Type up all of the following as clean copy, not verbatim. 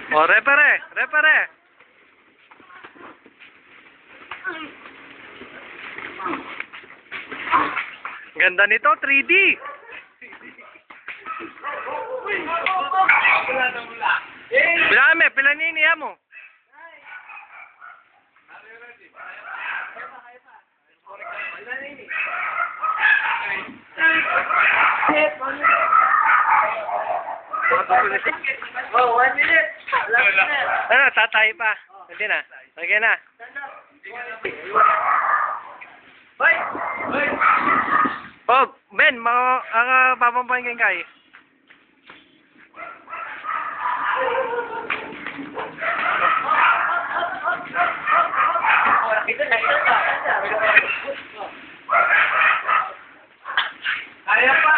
Oh, repere, repere. Ganda nito, 3D. Bilame, pila niya mo. Oh, 1 minute. Ano, tatay pa. Hindi na. Okay na. Hoy! Hoy! Oh, Ben, papampahin kayo. Kaya pa!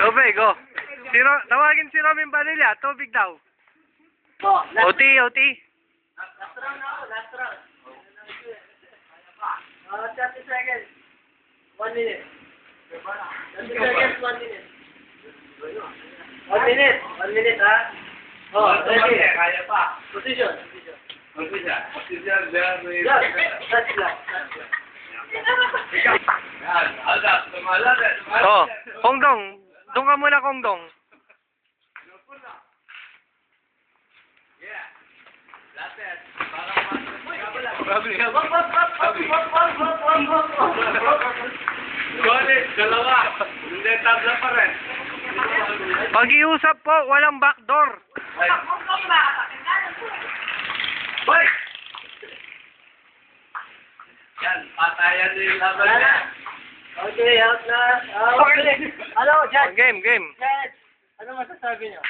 Tubig, oh. Tawagin si Robin Padilla, tubig daw. Oh, OT, OT. last round na ako, last round. 30 seconds. 1 minute. 30 seconds, 1 minute. 1 minute. 1 minute, ha? Oh, ready. Kaya pa. Position. Position. Touch lang. Oh, Kongdong. Doon ka muna, Kongdong. College, dalawa. Hindi, tabla pa rin. Pag-iusap po, walang backdoor. Hoy! Yan, patayan din yung laban niya. Okay, out na. Okay. Ano, Judge? Game. Judge, ano masasabi niyo?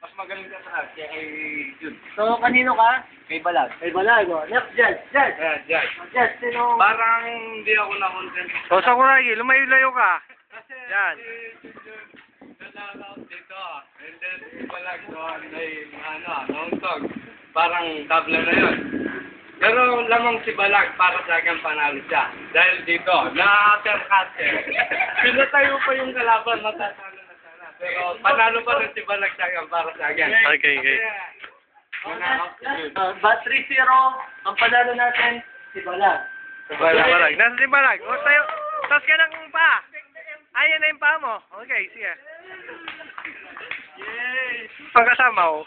Mas magaling ka sa akin kay Jun. So, kanino ka? Kay Balag. Kay Balag, oh. Next, Judge. Judge. Diyan. Judge, sino? Parang hindi ako na-content. O, Sakuragi, lumayo-layo ka. Kasi Yan. si Jun, nalalaw dito. And then, si Balag doon ay, nauntog. Parang tabla na yun. Pero lamang si Balag para sa akin panalo siya. Dahil dito, na-terkate. Pinatayo pa yung kalaban, matatalo na sana. Pero panalo pa rin si Balag sa akin para sa akin. Okay. But 3-0, ang panalo natin, si Balag. Balag. Nasa si Balag. O, tayo. Tas ka ng pa. Ayan na yung pa mo. Okay, sige. Yay! Pagkasama, oh.